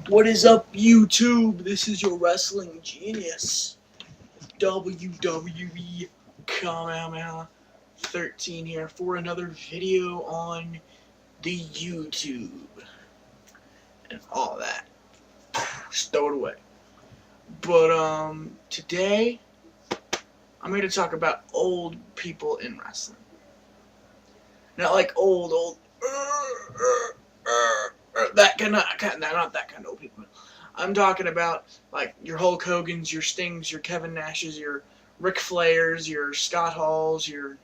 What is up, YouTube? This is your wrestling genius, WWE Kamehameha 13 here for another video on the YouTube and all that. Stow it away. But today I'm here to talk about old people in wrestling. Not like old, that kind of, not that kind of old people. I'm talking about like your Hulk Hogan's, your Stings, your Kevin Nash's, your Ric Flair's, your Scott Hall's, your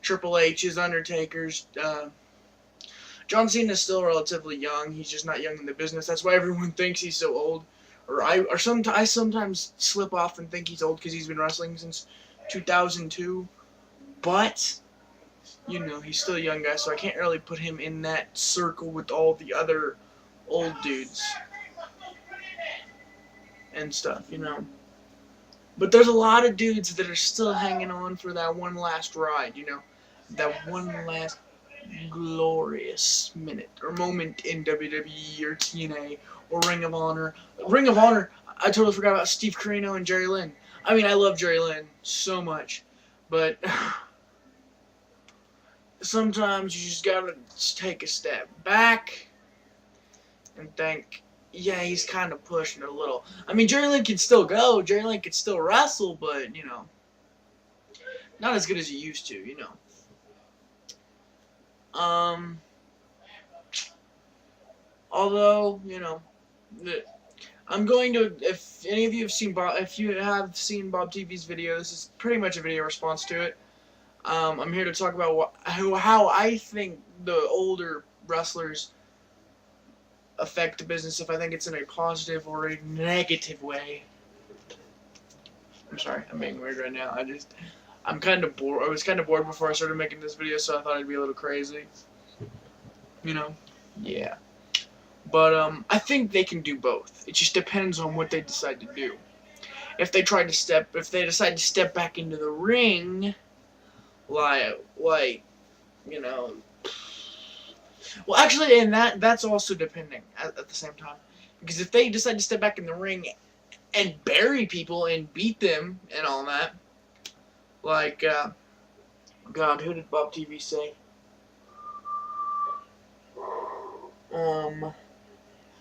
Triple H's, Undertaker's. John Cena's still relatively young. He's just not young in the business. That's why everyone thinks he's so old. I sometimes slip off and think he's old because he's been wrestling since 2002. But he's still a young guy, so I can't really put him in that circle with all the other old dudes and stuff. But there's a lot of dudes that are still hanging on for that one last ride, that one last glorious minute or moment in WWE or TNA or Ring of Honor. Ring of Honor, I totally forgot about Steve Corino and Jerry Lynn. I mean, I love Jerry Lynn so much, but sometimes you just gotta take a step back and think, yeah, he's kind of pushing it a little. I mean, Jerry Lynn can still go, Jerry Lynn can still wrestle, but, not as good as he used to. Although, I'm going to, if any of you have seen Bob TV's video, this is pretty much a video response to it. I'm here to talk about how I think the older wrestlers affect the business, if I think it's in a positive or a negative way. I'm sorry, I'm being weird right now. I'm kind of bored. I was kind of bored before I started making this video, so I thought it'd be a little crazy. Yeah. But I think they can do both. It just depends on what they decide to do. If they decide to step back into the ring, like well, actually, and that's also depending at the same time. Because if they decide to step back in the ring and bury people and beat them and all that, like, God, who did Bob TV say?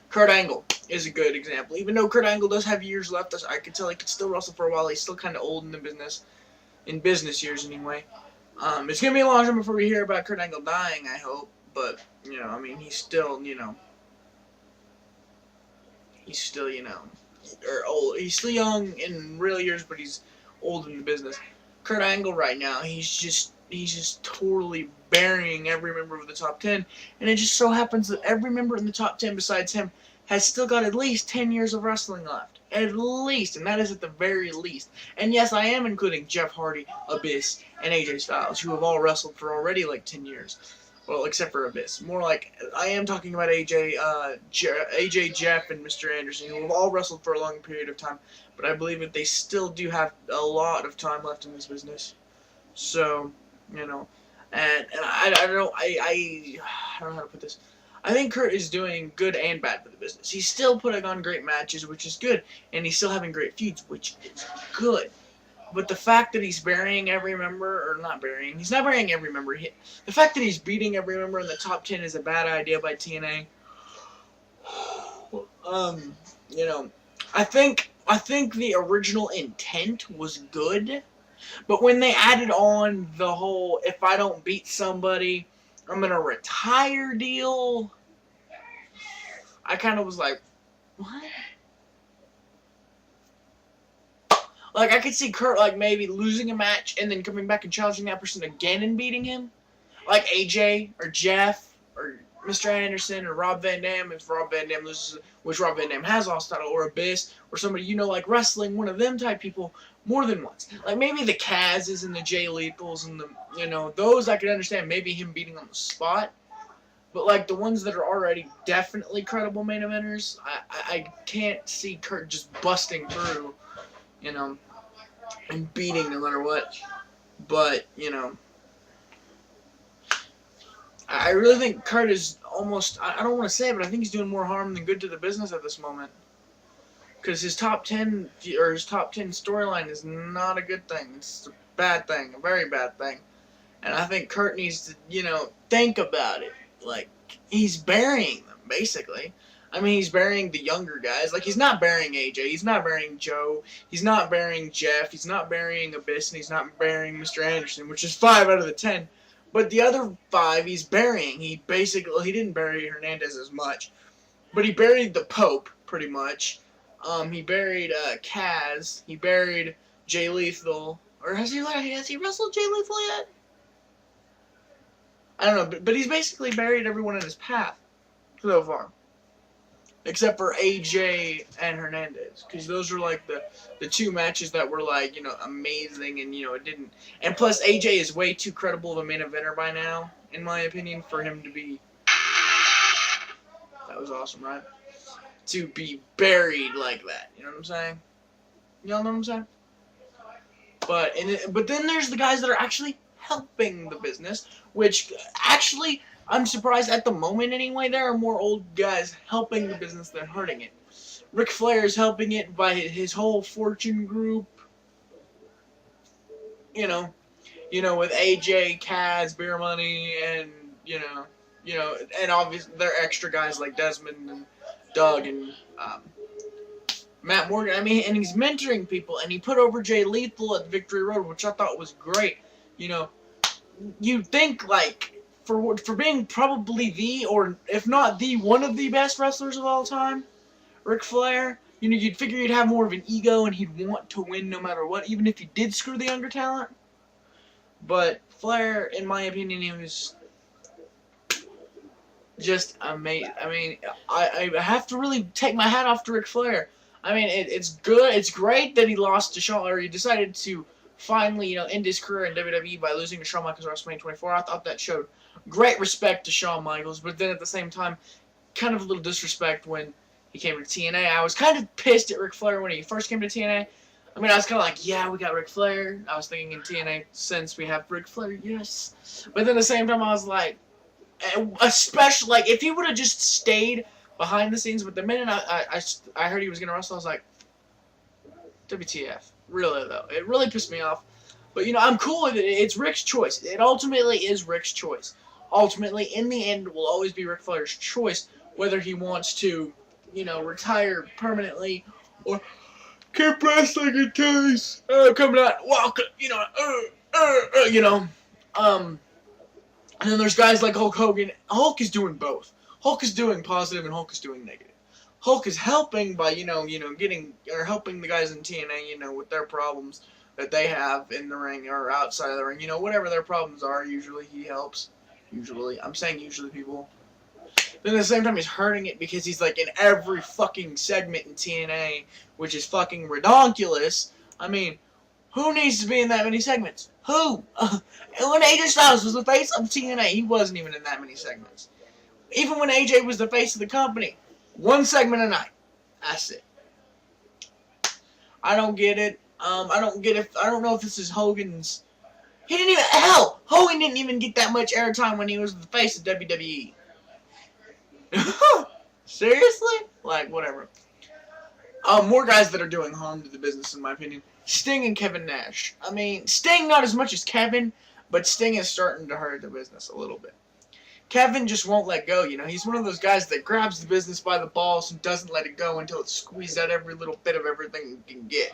Kurt Angle is a good example. Even though Kurt Angle does have years left, I can tell he could still wrestle for a while. He's still kind of old in the business, in business years anyway. It's gonna be a long time before we hear about Kurt Angle dying, I hope. But I mean, he's still, old. He's still young in real years, but he's old in the business. Kurt Angle right now, he's just totally burying every member of the top 10, and it just so happens that every member in the top 10 besides him has still got at least 10 years of wrestling left. At least, and that is at the very least. And yes, I am including Jeff Hardy, Abyss, and AJ Styles, who have all wrestled for already like 10 years. Well, except for Abyss. More like, I am talking about AJ, Jeff, and Mr. Anderson, who have all wrestled for a long period of time, but I believe that they still do have a lot of time left in this business. So, and I don't know how to put this. I think Kurt is doing good and bad for the business. He's still putting on great matches, which is good, and he's still having great feuds, which is good. But the fact that he's burying every member, or not burying, he's not burying every member. The fact that he's beating every member in the top 10 is a bad idea by TNA. I think the original intent was good, but when they added on the whole, if I don't beat somebody, I'm gonna retire deal, I kind of was like, what? Like, I could see Kurt, like, maybe losing a match and then coming back and challenging that person again and beating him. Like AJ, or Jeff, or Mr. Anderson, or Rob Van Dam, if Rob Van Dam loses, which Rob Van Dam has lost title, or Abyss, or somebody, like wrestling, one of them type people, more than once. Like, maybe the Kaz's and the Jay Lethals and the, those I could understand, maybe him beating on the spot. But, like, the ones that are already definitely credible main eventers, I can't see Kurt just busting through, and beating no matter what. But, I really think Kurt is almost, I don't want to say it, but I think he's doing more harm than good to the business at this moment. Because his top 10 storyline is not a good thing. It's a bad thing, a very bad thing. And I think Kurt needs to, think about it. Like, he's burying them, basically. I mean, he's burying the younger guys. Like, he's not burying AJ. He's not burying Joe. He's not burying Jeff. He's not burying Abyss. And he's not burying Mr. Anderson, which is 5 out of the 10. But the other 5 he's burying. He didn't bury Hernandez as much. But he buried the Pope, pretty much. He buried Kaz. He buried Jay Lethal. Or has he wrestled Jay Lethal yet? I don't know, but he's basically buried everyone in his path so far. Except for AJ and Hernandez. Because those were like the 2 matches that were like, amazing and, it didn't. And plus, AJ is way too credible of a main eventer by now, in my opinion, for him to be. That was awesome, right? To be buried like that. You know what I'm saying? Y'all know what I'm saying? But then there's the guys that are actually helping the business, which actually, I'm surprised at the moment anyway, there are more old guys helping the business than hurting it. Ric Flair is helping it by his whole Fortune group. With AJ, Kaz, Beer Money, and, and obviously there are extra guys like Desmond and Doug and Matt Morgan. I mean, and he's mentoring people, and he put over Jay Lethal at Victory Road, which I thought was great. You'd think, like, for being probably or if not one of the best wrestlers of all time, Ric Flair, you'd figure he'd have more of an ego and he'd want to win no matter what, even if he did screw the younger talent. But Flair, in my opinion, he was just amazing. I mean, I have to really take my hat off to Ric Flair. I mean, it's good. It's great that he lost to Shawn, or he decided to finally, end his career in WWE by losing to Shawn Michaels at WrestleMania 24. I thought that showed great respect to Shawn Michaels, but then at the same time, kind of a little disrespect when he came to TNA. I was kind of pissed at Ric Flair when he first came to TNA. I mean, I was kind of like, yeah, we got Ric Flair. I was thinking in TNA, since we have Ric Flair, yes. But then at the same time, I was like, especially, like, if he would have just stayed behind the scenes, but the minute I heard he was going to wrestle, I was like, WTF. Really, though. It really pissed me off. But, I'm cool with it. It's Ric's choice. It ultimately is Ric's choice. Ultimately, in the end, it will always be Ric Flair's choice, whether he wants to, retire permanently or keep wrestling until he's coming out, walking, and then there's guys like Hulk Hogan. Hulk is doing both. Hulk is doing positive and Hulk is doing negative. Hulk is helping by, helping the guys in TNA, with their problems that they have in the ring or outside of the ring. Whatever their problems are, usually he helps. Usually. I'm saying usually, people. Then at the same time, he's hurting it because he's, like, in every fucking segment in TNA, which is fucking redonkulous. I mean, who needs to be in that many segments? Who? And when AJ Styles was the face of TNA, he wasn't even in that many segments. Even when AJ was the face of the company, 1 segment a night. That's it. I don't get it. I don't know if this is Hogan's. Hogan didn't even get that much airtime when he was the face of WWE. Seriously? Like, whatever. More guys that are doing harm to the business, in my opinion. Sting and Kevin Nash. I mean, Sting not as much as Kevin, but Sting is starting to hurt the business a little bit. Kevin just won't let go, He's one of those guys that grabs the business by the balls and doesn't let it go until it's squeezed out every little bit of everything he can get.